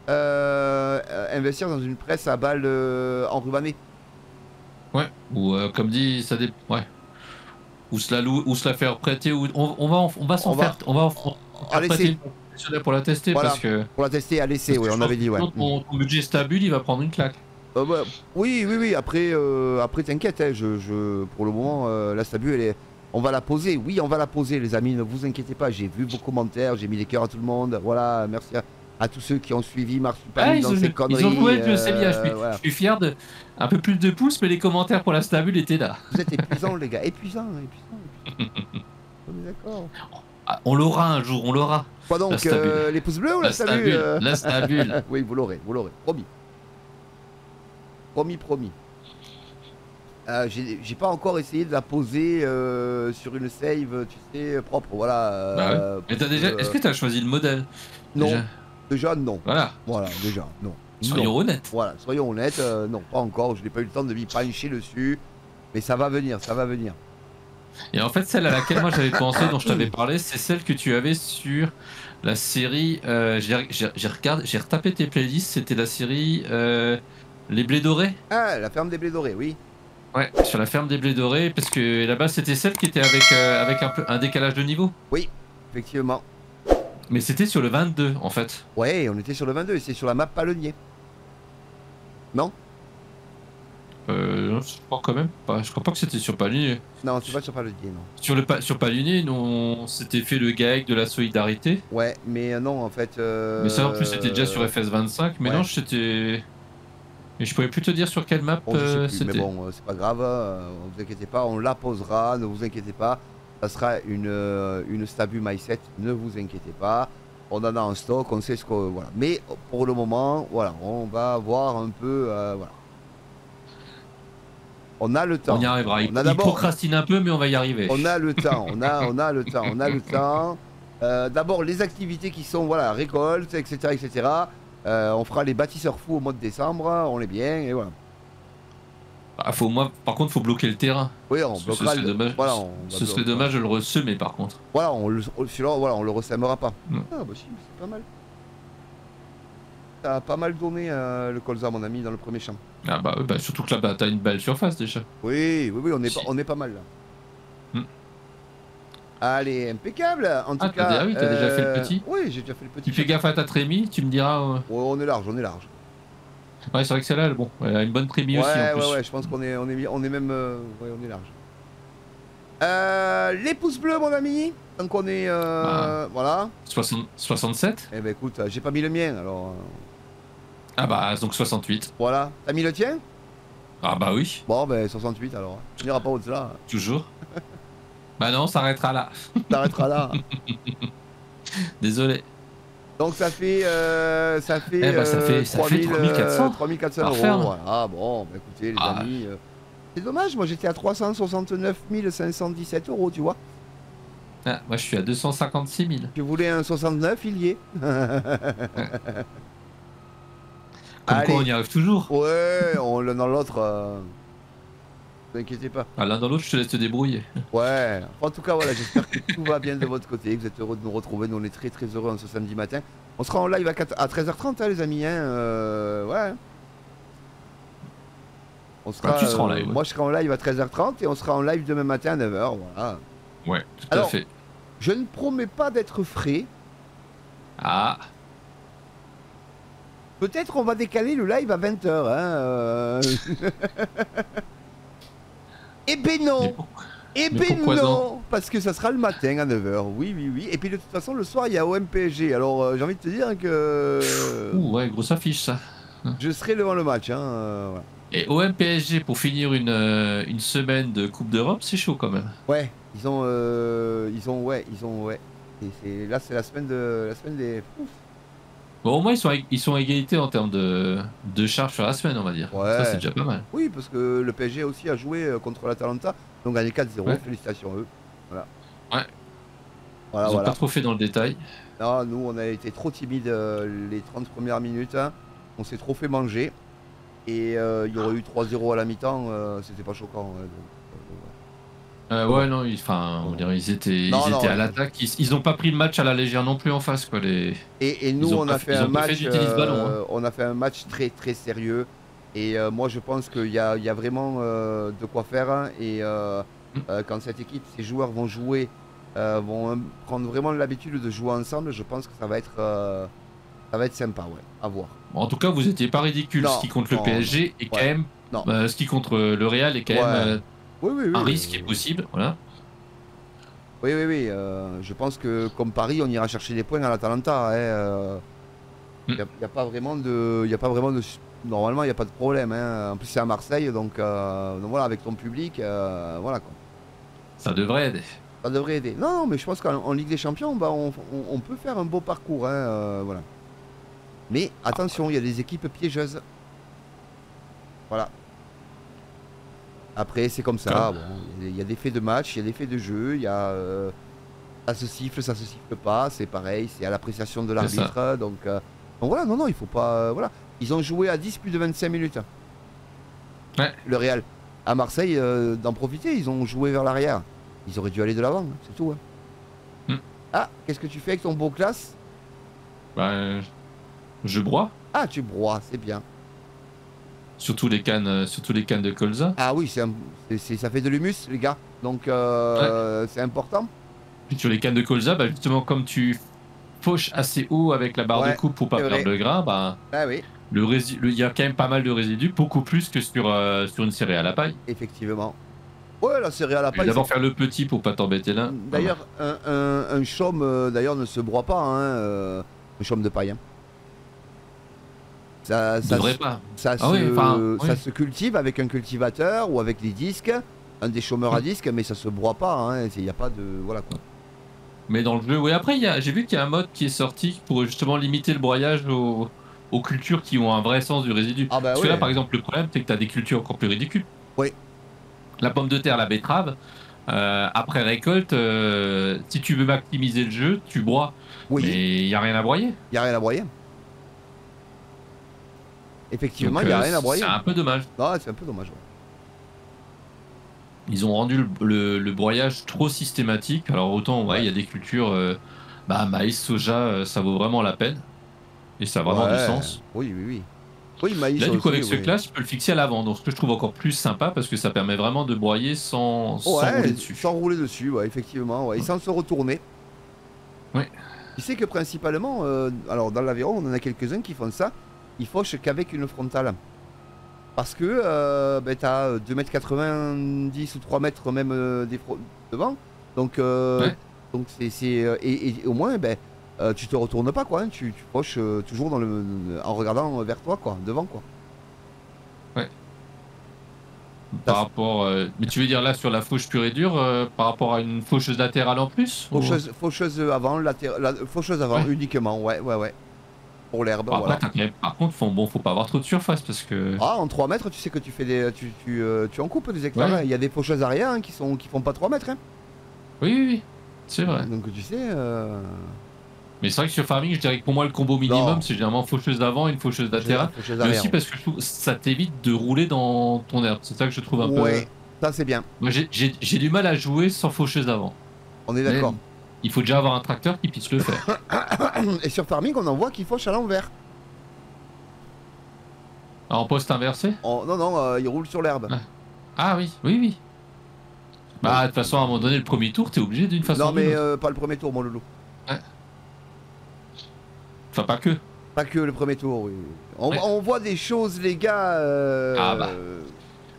Speaker 1: investir dans une presse à balles enrubannées.
Speaker 2: Ouais, ou comme dit, ça dépend, ouais. Ou se la faire prêter, ou on va s'en faire prêter pour la tester, voilà, parce que...
Speaker 1: Pour la tester à l'essai, oui, on avait dit, ouais.
Speaker 2: Ton budget stable, il va prendre une claque.
Speaker 1: Oui, après t'inquiète, hein, pour le moment, la Stabu, on va la poser, oui, on va la poser, les amis, ne vous inquiétez pas, j'ai vu vos commentaires, j'ai mis des cœurs à tout le monde, voilà, merci à tous ceux qui ont suivi Marsupilami dans ces conneries.
Speaker 2: Ils ont joué, je sais bien, je suis fier de... Un peu plus de pouces, mais les commentaires pour la Stabule étaient là.
Speaker 1: Vous êtes épuisants, les gars, épuisants. On est d'accord.
Speaker 2: Ah, on l'aura un jour, on l'aura.
Speaker 1: Quoi donc, les pouces bleus ou la stabule?
Speaker 2: La stabule.
Speaker 1: Oui, vous l'aurez, promis. Promis. J'ai pas encore essayé de la poser sur une save, tu sais, propre, voilà.
Speaker 2: Bah ouais. Mais est-ce que t'as choisi le modèle?
Speaker 1: Non. Déjà, non.
Speaker 2: Voilà,
Speaker 1: déjà, non.
Speaker 2: soyons honnêtes.
Speaker 1: Voilà, soyons honnêtes, non, pas encore, je n'ai pas eu le temps de m'y pencher dessus, mais ça va venir.
Speaker 2: Et en fait, celle à laquelle moi j'avais pensé, dont je t'avais parlé, c'est celle que tu avais sur la série. J'ai retapé tes playlists, c'était la série Les Blés Dorés.
Speaker 1: Ah, la ferme des Blés Dorés, oui.
Speaker 2: Ouais, sur la ferme des Blés Dorés, parce que là-bas c'était celle qui était avec un décalage de niveau.
Speaker 1: Oui, effectivement.
Speaker 2: Mais c'était sur le 22 en fait.
Speaker 1: Ouais, on était sur le 22 et c'est sur la map Palonnier. Non?
Speaker 2: Non, je crois quand même pas. Je crois pas que c'était sur Palunier.
Speaker 1: Non, c'est pas sur Palonnier, non.
Speaker 2: Sur Palunier, nous, on s'était fait le gag de la solidarité.
Speaker 1: Ouais, mais non, en fait.
Speaker 2: Mais ça, en plus, c'était déjà sur FS25. Mais
Speaker 1: ouais.
Speaker 2: non, c'était. Et je pourrais plus te dire sur quelle map
Speaker 1: c'était. Mais bon, c'est pas grave, vous inquiétez pas, on la posera, ne vous inquiétez pas. Ça sera une Stabu My7, ne vous inquiétez pas. On en a en stock, on sait ce qu'on. Voilà. Mais pour le moment, voilà, on va voir un peu. Voilà. On a le temps.
Speaker 2: On y arrivera. Il procrastine un peu, mais on va y arriver.
Speaker 1: On a le temps, on a le temps. D'abord, les activités qui sont, voilà, récolte, etc. On fera les bâtisseurs fous au mois de décembre, on est bien, et voilà.
Speaker 2: Par contre, faut bloquer le terrain.
Speaker 1: Oui, on bloquera.
Speaker 2: Ce serait dommage, voilà, ce serait dommage de le ressemer, par contre.
Speaker 1: Voilà, on le ressèmera pas. Ah, bah si, c'est pas mal. Ça a pas mal donné le colza, mon ami, dans le premier champ.
Speaker 2: Ah bah, surtout que là, t'as une belle surface déjà.
Speaker 1: Oui, on est pas mal là. Allez, impeccable. En tout cas.
Speaker 2: Ah oui, t'as déjà fait le petit.
Speaker 1: Oui, j'ai déjà fait le petit.
Speaker 2: Tu fais gaffe à ta trémie, tu me diras.
Speaker 1: Ouais, on est large.
Speaker 2: Ouais, c'est vrai que celle-là, bon, elle a une bonne trémie aussi en plus.
Speaker 1: Ouais, je pense qu'on est même. Ouais, on est large. Les pouces bleus, mon ami. Donc on est. Voilà.
Speaker 2: 67.
Speaker 1: Eh ben écoute, j'ai pas mis le mien alors.
Speaker 2: Ah bah, donc 68.
Speaker 1: Voilà. T'as mis le tien?
Speaker 2: Ah bah oui.
Speaker 1: Bon, ben 68 alors. Tu n'iras pas au-delà.
Speaker 2: Toujours. Bah non, ça arrêtera là.
Speaker 1: T'arrêteras là.
Speaker 2: Désolé.
Speaker 1: Donc ça fait
Speaker 2: ça fait 3400.
Speaker 1: 3400 euros. Voilà. Ah bon, bah écoutez les amis, c'est dommage, moi j'étais à 369 517 euros, tu vois.
Speaker 2: Ah, moi je suis à 256 000.
Speaker 1: Tu voulais un 69, il y est.
Speaker 2: Comme quoi on y arrive toujours.
Speaker 1: Ouais, l'un dans l'autre. Ne vous inquiétez pas.
Speaker 2: Ah, l'un dans l'autre, je te laisse te débrouiller.
Speaker 1: Ouais. En tout cas, voilà, j'espère que tout va bien de votre côté, que vous êtes heureux de nous retrouver. Nous, on est très très heureux en ce samedi matin. On sera en live à 13h30, hein, les amis. Ouais. On sera,
Speaker 2: tu seras en live.
Speaker 1: Moi, je serai en live à 13h30 et on sera en live demain matin à 9h. Voilà.
Speaker 2: Ouais, tout à fait.
Speaker 1: Je ne promets pas d'être frais.
Speaker 2: Ah.
Speaker 1: Peut-être on va décaler le live à 20h. Hein, Eh ben non. Non, parce que ça sera le matin à 9h. Oui. Et puis de toute façon, le soir, il y a OM-PSG. Alors, j'ai envie de te dire que...
Speaker 2: ouais, grosse affiche, ça.
Speaker 1: Je serai devant le match. Voilà.
Speaker 2: Et OM-PSG, pour finir une semaine de Coupe d'Europe, c'est chaud quand même.
Speaker 1: Ouais, ils ont Et là, c'est la semaine des... Ouf.
Speaker 2: Bon, au moins, ils sont à égalité en termes de charge sur la semaine, on va dire.
Speaker 1: Ouais.
Speaker 2: Ça, c'est déjà pas mal.
Speaker 1: Oui, parce que le PSG aussi a joué contre l'Atalanta. Donc, gagné 4-0. Ouais. Félicitations à eux. Voilà.
Speaker 2: Ouais. Ils n'ont pas trop fait dans le détail.
Speaker 1: Non, nous, on a été trop timides les 30 premières minutes. Hein. On s'est trop fait manger. Et il y aurait eu 3-0 à la mi-temps. C'était pas choquant.
Speaker 2: Ouais, non, ils étaient à l'attaque. Ils n'ont pas pris le match à la légère non plus en face. Quoi,
Speaker 1: Et nous, on a fait un match. On a fait un match très très sérieux. Et moi, je pense qu'il y a vraiment de quoi faire. Hein. Et quand cette équipe, ces joueurs vont jouer, vont prendre vraiment l'habitude de jouer ensemble, je pense que ça va être sympa, ouais, à voir.
Speaker 2: Bon, en tout cas, vous n'étiez pas ridicule. Ce qui compte le PSG et quand même. Ce qui compte le Real est quand même. Un risque est possible, voilà.
Speaker 1: Oui. Je pense que comme Paris, on ira chercher des points à l'Atalanta. Il n'y a pas vraiment de, normalement, il n'y a pas de problème. Hein. En plus, c'est à Marseille, donc voilà, avec ton public, voilà quoi.
Speaker 2: Ça devrait aider.
Speaker 1: Ça devrait aider. Non, mais je pense qu'en Ligue des Champions, bah, on peut faire un beau parcours. Hein, voilà. Mais attention, il y a des équipes piégeuses. Voilà. Après, c'est comme ça. Bon, il y a des faits de match, il y a des faits de jeu. Il y a, ça se siffle, ça se siffle pas. C'est pareil, c'est à l'appréciation de l'arbitre. Donc voilà, non, il faut pas. Voilà. Ils ont joué à 10 plus de 25 minutes.
Speaker 2: Ouais.
Speaker 1: Le Real. À Marseille, d'en profiter, ils ont joué vers l'arrière. Ils auraient dû aller de l'avant, c'est tout. Hein. Ah, qu'est-ce que tu fais avec ton beau classe?
Speaker 2: Bah, je broie.
Speaker 1: Ah, tu broies, c'est bien.
Speaker 2: Surtout les cannes de colza.
Speaker 1: Ah oui, ça fait de l'humus, les gars. Donc, c'est important.
Speaker 2: Puis sur les cannes de colza, bah, justement, comme tu fauches assez haut avec la barre de coupe pour pas perdre le gras, bah,
Speaker 1: oui.
Speaker 2: il y a quand même pas mal de résidus, beaucoup plus que sur une céréale à paille.
Speaker 1: Effectivement. Ouais, la céréale à paille.
Speaker 2: D'abord faire le petit pour pas t'embêter là.
Speaker 1: D'ailleurs, un chaume d'ailleurs ne se broie pas, hein, un chaume de paille. Hein. Ça se cultive avec un cultivateur ou avec des disques, un des chômeurs à disques, mais ça se broie pas. Hein, il n'y a pas de voilà quoi.
Speaker 2: Mais dans le jeu, oui. Après, j'ai vu qu'il y a un mode qui est sorti pour justement limiter le broyage aux cultures qui ont un vrai sens du résidu.
Speaker 1: Ah bah
Speaker 2: Parce que là, par exemple, le problème, c'est que tu as des cultures encore plus ridicules.
Speaker 1: Oui.
Speaker 2: La pomme de terre, la betterave, après récolte, si tu veux maximiser le jeu, tu broies. Oui. Mais il n'y a rien à broyer.
Speaker 1: Il n'y a rien à broyer. Effectivement, il n'y a rien à broyer.
Speaker 2: C'est un peu dommage.
Speaker 1: Ah, c'est un peu dommage. Ouais.
Speaker 2: Ils ont rendu le broyage trop systématique. Alors autant, ouais, il y a des cultures, maïs, soja, ça vaut vraiment la peine. Et ça a vraiment du sens.
Speaker 1: Oui, oui, oui. Oui, maïs.
Speaker 2: Là, du coup, avec ce classe, je peux le fixer à l'avant. Donc, ce que je trouve encore plus sympa parce que ça permet vraiment de broyer sans rouler dessus.
Speaker 1: Sans rouler dessus, ouais, effectivement. Ouais. Et sans se retourner.
Speaker 2: Oui.
Speaker 1: Tu sais que principalement, alors dans l'Aveyron, on en a quelques-uns qui font ça. Ils fauchent qu'avec une frontale. Parce que tu as 2,90 m ou 3 mètres même devant. Donc, donc et au moins, tu te retournes pas, quoi. Hein. Tu fauches toujours en regardant vers toi, quoi, devant, quoi.
Speaker 2: Ouais. Par rapport. Mais tu veux dire là sur la fauche pure et dure, par rapport à une faucheuse latérale en plus
Speaker 1: Faucheuse avant, faucheuse avant uniquement, ouais. Pour l'herbe.
Speaker 2: Bon, voilà. Par contre, faut pas avoir trop de surface parce que.
Speaker 1: Ah, en 3 mètres, tu sais que tu fais tu en coupes des hectares. Ouais. Il y a des faucheuses à rien qui font pas 3 mètres. Hein.
Speaker 2: Oui, c'est vrai.
Speaker 1: Donc tu sais.
Speaker 2: Mais c'est vrai que sur farming, je dirais que pour moi le combo minimum, c'est généralement faucheuse d'avant et une faucheuse latérale. Mais aussi parce que je trouve ça t'évite de rouler dans ton herbe. C'est ça que je trouve un peu.
Speaker 1: Ouais, ça c'est bien.
Speaker 2: Moi j'ai du mal à jouer sans faucheuse d'avant.
Speaker 1: On est d'accord.
Speaker 2: Il faut déjà avoir un tracteur qui puisse le faire.
Speaker 1: Et sur farming, on en voit qui fauche à l'envers.
Speaker 2: En poste inversé?
Speaker 1: Non, il roule sur l'herbe.
Speaker 2: Ah oui. Bah, de toute façon, à un moment donné, le premier tour, t'es obligé d'une façon.
Speaker 1: Non, mais pas le premier tour, mon loulou.
Speaker 2: Ouais. Enfin, pas que.
Speaker 1: Pas que le premier tour, oui. On voit des choses, les gars.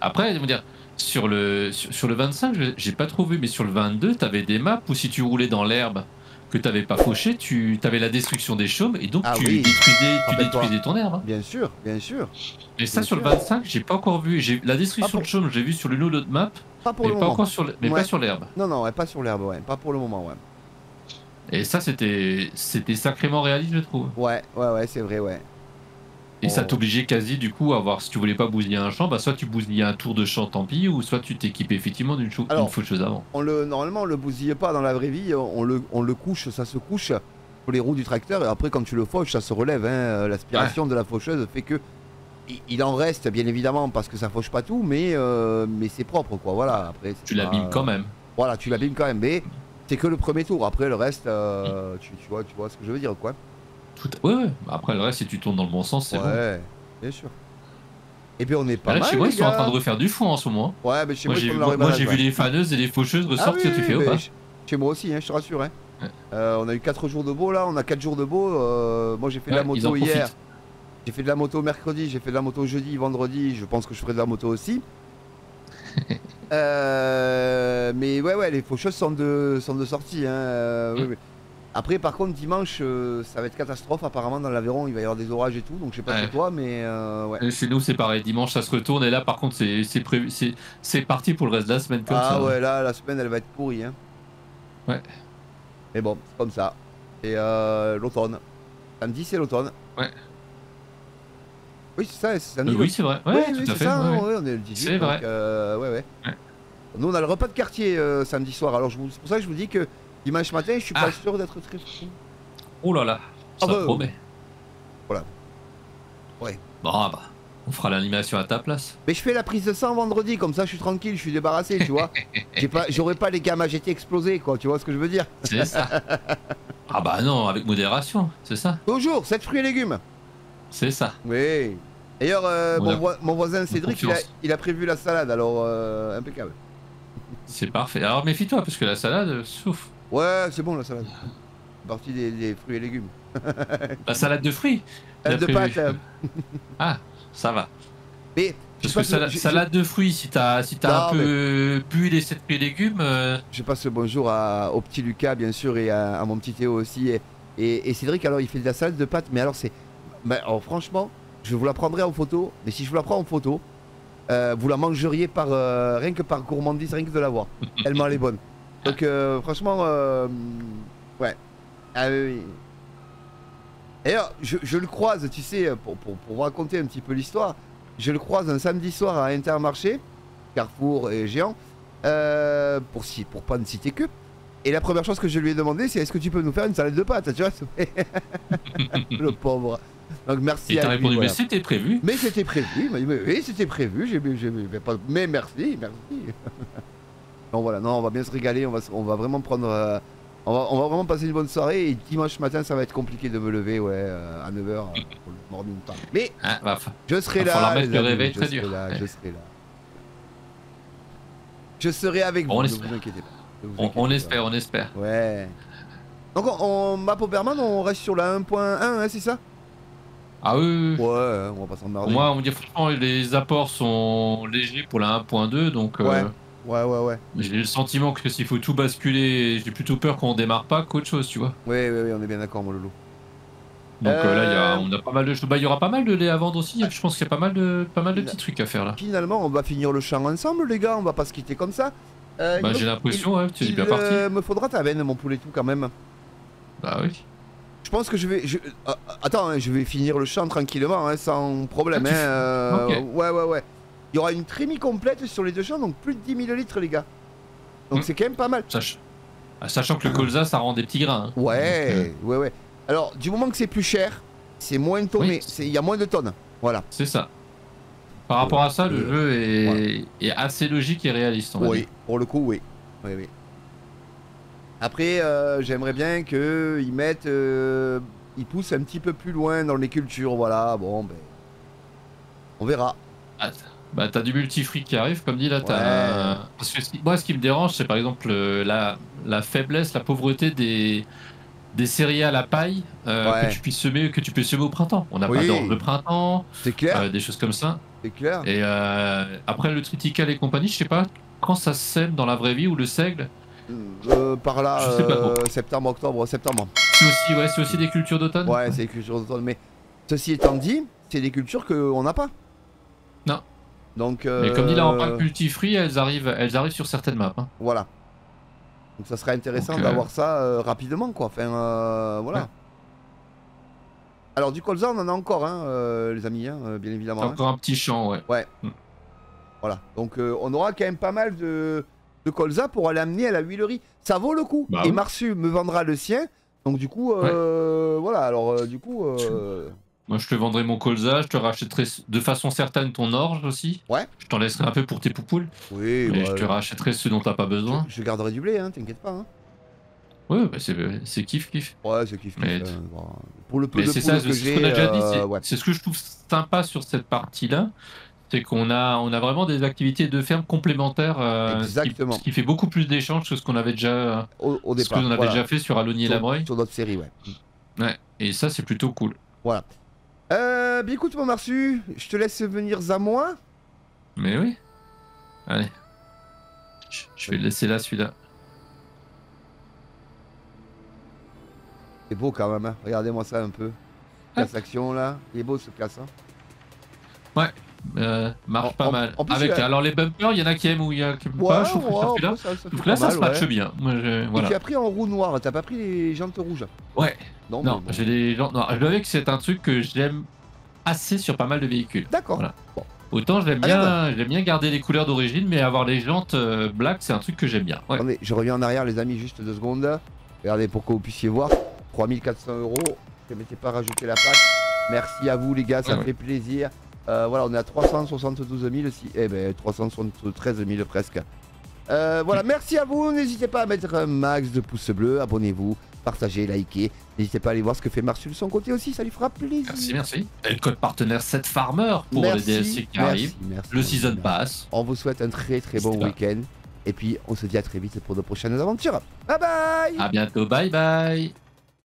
Speaker 2: Après, je veux dire. Sur le 25, j'ai pas trop vu, mais sur le 22, t'avais des maps où si tu roulais dans l'herbe que t'avais pas fauché, tu avais la destruction des chaumes et donc tu détruisais ton herbe. Hein.
Speaker 1: Bien sûr.
Speaker 2: Et ça, sur le 25, j'ai pas encore vu. La destruction de chaume, j'ai vu sur l'une ou l'autre map,
Speaker 1: pas pour le
Speaker 2: pas
Speaker 1: moment.
Speaker 2: Encore sur pas sur l'herbe.
Speaker 1: Non, pas sur l'herbe, ouais. Pas pour le moment, ouais.
Speaker 2: Et ça, c'était sacrément réaliste, je trouve.
Speaker 1: Ouais, c'est vrai, ouais.
Speaker 2: Et ça t'obligeait quasi du coup à voir si tu voulais pas bousiller un champ, soit tu bousillais un tour de champ, tant pis, ou soit tu t'équipais effectivement d'une faucheuse avant.
Speaker 1: Normalement on le bousille pas dans la vraie vie, on le couche, ça se couche sur les roues du tracteur et après quand tu le fauches ça se relève. Hein, l'aspiration de la faucheuse fait que il en reste bien évidemment parce que ça fauche pas tout, mais c'est propre quoi. Voilà. Après
Speaker 2: tu l'abîmes quand même.
Speaker 1: Voilà, tu l'abîmes quand même, mais c'est que le premier tour. Après le reste, tu vois ce que je veux dire quoi.
Speaker 2: Ouais. Après le reste, si tu tournes dans le bon sens, c'est bon.
Speaker 1: Ouais, bien sûr. Et puis on est pas mal.
Speaker 2: Chez moi, ils sont en train de refaire du foin en ce moment.
Speaker 1: Ouais, mais chez
Speaker 2: moi, j'ai vu les faneuses et les faucheuses ressortir. Tu fais ou pas?
Speaker 1: Chez moi aussi, hein, je te rassure. Hein. Ouais. On a eu 4 jours de beau là, on a 4 jours de beau. Moi j'ai fait de la moto hier. J'ai fait de la moto mercredi, j'ai fait de la moto jeudi, vendredi. Je pense que je ferai de la moto aussi. Mais ouais, les faucheuses sont de sortie. Hein. Oui. Après, par contre, dimanche, ça va être catastrophe. Apparemment, dans l'Aveyron, il va y avoir des orages et tout. Donc, je sais pas chez toi, mais ouais.
Speaker 2: Et chez nous, c'est pareil. Dimanche, ça se retourne. Et là, par contre, c'est parti pour le reste de la semaine comme ça.
Speaker 1: Ah ouais, là, la semaine, elle va être pourrie. Hein.
Speaker 2: Ouais.
Speaker 1: Mais bon, c'est comme ça. Et l'automne. Samedi, c'est l'automne.
Speaker 2: Ouais.
Speaker 1: Oui, c'est ça, c'est samedi.
Speaker 2: Oui, c'est vrai. Ouais,
Speaker 1: oui,
Speaker 2: tout à
Speaker 1: c'est
Speaker 2: fait.
Speaker 1: ça,
Speaker 2: Ouais,
Speaker 1: on est le 18.
Speaker 2: C'est vrai.
Speaker 1: Ouais. Nous, on a le repas de quartier samedi soir. Alors, c'est pour ça que je vous dis que dimanche matin, je suis pas sûr d'être très fou.
Speaker 2: Oh là là, ça promet.
Speaker 1: Voilà. Ouais.
Speaker 2: Bon, bah, on fera l'animation à ta place.
Speaker 1: Mais je fais la prise de sang vendredi, comme ça je suis tranquille, je suis débarrassé, tu vois. J'aurais pas les gammes AGT explosées, quoi, tu vois ce que je veux dire.
Speaker 2: C'est ça. Ah bah non, avec modération, c'est ça.
Speaker 1: Toujours, 7 fruits et légumes.
Speaker 2: C'est ça.
Speaker 1: Oui. D'ailleurs, mon voisin Cédric, il a prévu la salade, alors impeccable.
Speaker 2: C'est parfait. Alors méfie-toi, parce que la salade souffle.
Speaker 1: Ouais, c'est bon la salade. Partie des fruits et légumes.
Speaker 2: La salade de fruits.
Speaker 1: Salade de pâtes.
Speaker 2: Ah, ça va.
Speaker 1: Mais
Speaker 2: parce que salade de fruits, si t'as un peu bu les 7 fruits et légumes.
Speaker 1: Je passe le bonjour au petit Lucas, bien sûr, et à mon petit Théo aussi. Et Cédric, alors il fait de la salade de pâtes, mais alors c'est. Alors franchement, je vous la prendrai en photo, mais si je vous la prends en photo, vous la mangeriez rien que par gourmandise, rien que de la voir. Tellement elle est bonne. Donc franchement, ouais. Ah oui. D'ailleurs, je le croise, tu sais, pour vous raconter un petit peu l'histoire, je le croise un samedi soir à Intermarché, Carrefour et Géant, pour pas ne citer que. Et la première chose que je lui ai demandé, c'est est-ce que tu peux nous faire une salade de pâtes, tu vois. Le pauvre. Donc merci.
Speaker 2: Et t'as répondu, voilà. Mais c'était prévu.
Speaker 1: Mais c'était prévu, il m'a dit, oui, c'était prévu, mais merci. Donc voilà, non, on va bien se régaler, on va vraiment prendre. On va vraiment passer une bonne soirée, et dimanche matin ça va être compliqué de me lever à 9h pour le morning time. Mais je serai là.
Speaker 2: Falloir mettre le réveil très dur.
Speaker 1: Je serai avec vous, ne vous inquiétez pas.
Speaker 2: On espère.
Speaker 1: Ouais. Donc on map Oberman, on reste sur la 1.1, hein, c'est ça?
Speaker 2: Ah oui.
Speaker 1: Ouais, on va pas s'emmerder.
Speaker 2: Moi, on me dit franchement, les apports sont légers pour la 1.2, donc.
Speaker 1: Ouais.
Speaker 2: J'ai le sentiment que s'il faut tout basculer, j'ai plutôt peur qu'on démarre pas qu'autre chose, tu vois.
Speaker 1: Oui, on est bien d'accord, mon loulou.
Speaker 2: Donc là, on a pas mal de choses. Bah, il y aura pas mal de lait à vendre aussi. Je pense qu'il y a pas mal de petits trucs à faire là.
Speaker 1: Finalement, on va finir le champ ensemble, les gars. On va pas se quitter comme ça.
Speaker 2: Bah, j'ai l'impression, ouais, tu es bien parti.
Speaker 1: Me faudra ta veine, mon poulet tout, quand même.
Speaker 2: Bah oui.
Speaker 1: Je pense que je vais. Attends, hein, je vais finir le champ tranquillement, hein, sans problème. Okay. Ouais. Il y aura une trémie complète sur les deux champs, donc plus de 10 000 litres, les gars. Donc c'est quand même pas mal.
Speaker 2: Sachant que le colza, ça rend des petits grains. Hein.
Speaker 1: Ouais. Alors, du moment que c'est plus cher, c'est moins tonné. Il y a moins de tonnes. Voilà.
Speaker 2: C'est ça. Par rapport à ça, le jeu est assez logique et réaliste.
Speaker 1: Oui, pour le coup, oui. Après, j'aimerais bien qu'ils mettent. Ils poussent un petit peu plus loin dans les cultures. Voilà, bon, ben. On verra.
Speaker 2: Bah t'as du multifruit qui arrive, comme dit là, parce que moi ce qui me dérange c'est par exemple la faiblesse, la pauvreté des céréales à paille que tu puisses semer, au printemps. On n'a pas d'orge de printemps,
Speaker 1: c'est clair.
Speaker 2: Des choses comme ça.
Speaker 1: C'est clair.
Speaker 2: Et après le triticale et compagnie, je sais pas quand ça se sème dans la vraie vie ou le seigle.
Speaker 1: Par là, septembre.
Speaker 2: C'est aussi des cultures d'automne.
Speaker 1: Ouais, c'est des cultures d'automne, mais ceci étant dit, c'est des cultures qu'on n'a pas.
Speaker 2: Non.
Speaker 1: Donc,
Speaker 2: mais comme dit là, en parc multifruit, elles arrivent sur certaines maps. Hein.
Speaker 1: Voilà. Donc ça serait intéressant d'avoir ça rapidement, quoi. Enfin, voilà. Ouais. Alors du colza, on en a encore, hein, les amis, hein, bien évidemment.
Speaker 2: Encore un petit champ, ouais.
Speaker 1: Ouais. Voilà. Donc on aura quand même pas mal de colza pour aller amener à la huilerie. Ça vaut le coup. Et Marsu me vendra le sien. Donc du coup, voilà. Alors du coup.
Speaker 2: Moi, je te vendrai mon colza, je te rachèterai de façon certaine ton orge aussi.
Speaker 1: Ouais.
Speaker 2: Je t'en laisserai un peu pour tes poupoules.
Speaker 1: Oui,
Speaker 2: mais je te rachèterai ce dont t'as pas besoin.
Speaker 1: Je garderai du blé, hein, t'inquiète pas. Hein.
Speaker 2: Ouais, bah c'est kiff.
Speaker 1: Ouais, c'est kiff.
Speaker 2: Mais
Speaker 1: pour le peu de
Speaker 2: c'est ça,
Speaker 1: que j'ai,
Speaker 2: ce qu'on a déjà dit. C'est ce que je trouve sympa sur cette partie-là. C'est qu'on a vraiment des activités de ferme complémentaires.
Speaker 1: Exactement.
Speaker 2: Ce qui fait beaucoup plus d'échanges que ce qu'on avait déjà,
Speaker 1: au départ.
Speaker 2: Déjà fait sur Aloni et Labreuil.
Speaker 1: Sur notre série, ouais.
Speaker 2: Ouais, et ça, c'est plutôt cool.
Speaker 1: Voilà. Bien écoute mon Marsu, je te laisse venir à moi.
Speaker 2: Mais oui. Allez. Je vais le laisser là, celui-là.
Speaker 1: C'est beau quand même, hein. Regardez-moi ça un peu. Classe action là. Il est beau ce classe. Hein.
Speaker 2: Ouais. marche pas mal.
Speaker 1: En plus,
Speaker 2: Avec, alors les bumpers, il y en a qui aiment ou il y a qui aiment pas, je trouve que ça fait là. Donc là, ça se matche bien. Moi, voilà.
Speaker 1: Et tu as pris en roue noire, t'as pas pris les jantes rouges?
Speaker 2: Ouais. Non, bon. J'ai les jantes noires. Je dois avouer que c'est un truc que j'aime assez sur pas mal de véhicules.
Speaker 1: D'accord.
Speaker 2: Voilà. Bon. Autant j'aime bien garder les couleurs d'origine, mais avoir les jantes black, c'est un truc que j'aime bien. Ouais.
Speaker 1: Attendez, je reviens en arrière, les amis, juste 2 secondes. Regardez pour que vous puissiez voir. 3400 €. Ne mettez pas rajouter la plaque. Merci à vous, les gars, ça me fait plaisir. Voilà, on est à 372 000, eh ben 373 000 presque. Voilà, merci à vous. N'hésitez pas à mettre un max de pouces bleus, abonnez-vous, partagez, likez. N'hésitez pas à aller voir ce que fait Marsu de son côté aussi, ça lui fera plaisir.
Speaker 2: Merci. Et le code partenaire 7 Farmer pour les DLC qui arrivent. Le Season Pass.
Speaker 1: On vous souhaite un très bon week-end. Et puis, on se dit à très vite pour de prochaines aventures. Bye bye.
Speaker 2: À bientôt, bye bye.